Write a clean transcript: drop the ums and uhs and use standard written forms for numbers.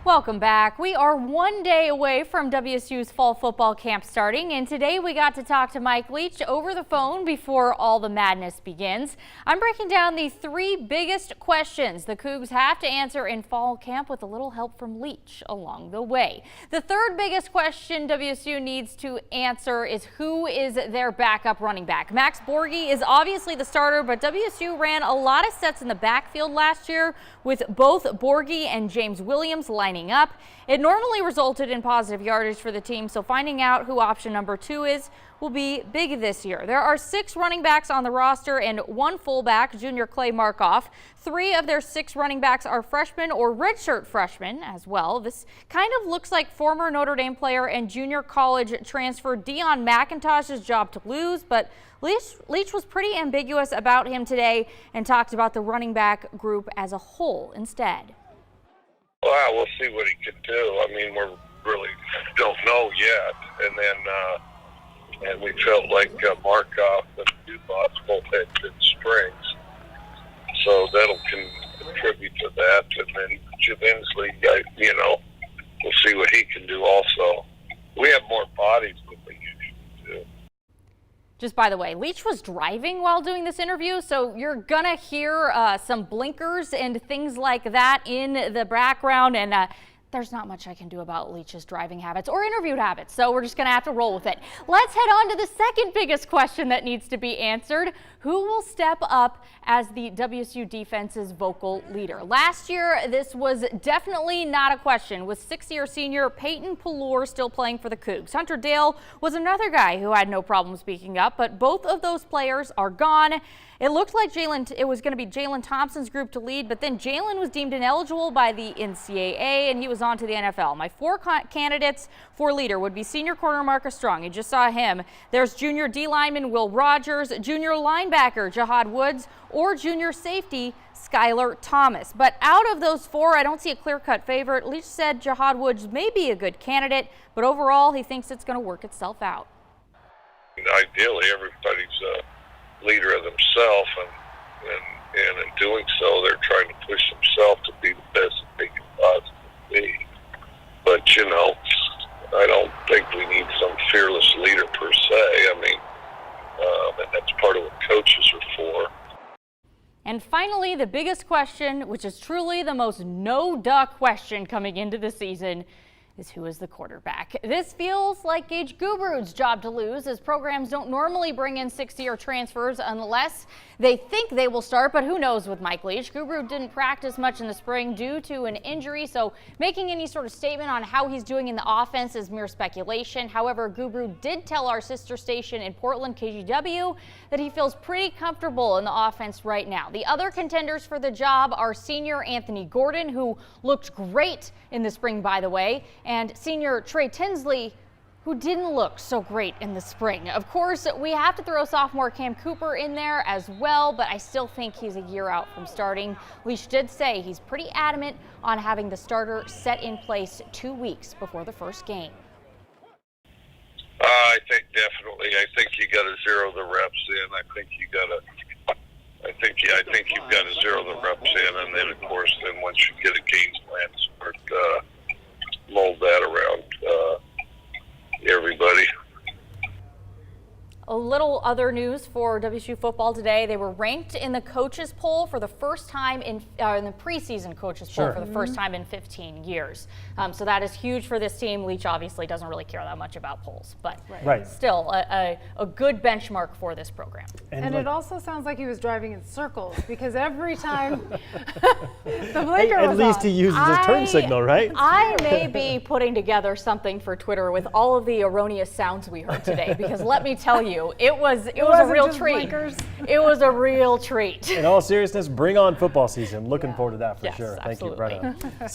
Welcome back. We are one day away from WSU's fall football camp starting, and today we got to talk to Mike Leach over the phone before all the madness begins. I'm breaking down the three biggest questions the Cougs have to answer in fall camp with a little help from Leach along the way. The third biggest question WSU needs to answer is who is their backup running back. Max Borghi is obviously the starter, but WSU ran a lot of sets in the backfield last year with both Borghi and James Williams lining up. It normally resulted in positive yardage for the team, so finding out who option number 2 is will be big this year. There are 6 running backs on the roster and 1 fullback, junior Clay Markoff. 3 of their 6 running backs are freshmen or redshirt freshmen as well. This kind of looks like former Notre Dame player and junior college transfer Dion McIntosh's job to lose, but Leach was pretty ambiguous about him today and talked about the running back group as a whole instead. Well, we'll see what he can do. I mean, we really don't know yet. And then, and we felt like Markoff and Dubois both had good springs, so that'll contribute to that. And then Javinsley, we'll see what he can do also. We have more bodies than we usually do. Just by the way, Leach was driving while doing this interview, so you're gonna hear some blinkers and things like that in the background, and there's not much I can do about Leach's driving habits or interview habits, so we're just gonna have to roll with it. Let's head on to the second biggest question that needs to be answered. Who will step up as the WSU defense's vocal leader? Last year, this was definitely not a question, with 6-year senior Peyton Pallure still playing for the Cougs. Hunter Dale was another guy who had no problem speaking up, but both of those players are gone. It looked like it was going to be Jalen Thompson's group to lead, but then Jalen was deemed ineligible by the NCAA, and he was on to the NFL. My 4 candidates for leader would be senior corner Marcus Strong. You just saw him. There's junior D lineman Will Rogers, junior linebacker Jahad Woods, or junior safety Skylar Thomas. But out of those 4, I don't see a clear-cut favorite. Leach said Jahad Woods may be a good candidate, but overall he thinks it's going to work itself out. Ideally, everybody's a leader of themselves, and in doing so, they're trying to push themselves to be the best that they can possibly be. But, I don't think we need some fearless leader per se. I mean, and that's part of what coaches are for. And finally, the biggest question, which is truly the most no-duh question coming into the season, is who is the quarterback. This feels like Gage Gubrud's job to lose, as programs don't normally bring in 6-year transfers unless they think they will start, but who knows with Mike Leach. Gubrud didn't practice much in the spring due to an injury, so making any sort of statement on how he's doing in the offense is mere speculation. However, Gubrud did tell our sister station in Portland, KGW, that he feels pretty comfortable in the offense right now. The other contenders for the job are senior Anthony Gordon, who looked great in the spring, by the way, and senior Trey Tinsley, who didn't look so great in the spring. Of course, we have to throw sophomore Cam Cooper in there as well, but I still think he's a year out from starting. Leach did say he's pretty adamant on having the starter set in place 2 weeks before the first game. I think definitely. I think you got to zero the reps in. I think you've got to zero the reps in, and then of course, then once you get a game plan, start mold that around everybody. A little other news for WSU football today. They were ranked in the coaches poll for the first time in the preseason coaches poll for the first time in 15 years. So that is huge for this team. Leach obviously doesn't really care that much about polls, but still a good benchmark for this program. And it also sounds like he was driving in circles, because every time the blinker was at least he uses a turn signal, right? I may be putting together something for Twitter with all of the erroneous sounds we heard today, because let me tell you, it was a real treat. It was a real treat. In all seriousness, bring on football season. Looking forward to that for sure. Thank you, Absolutely. Brenna.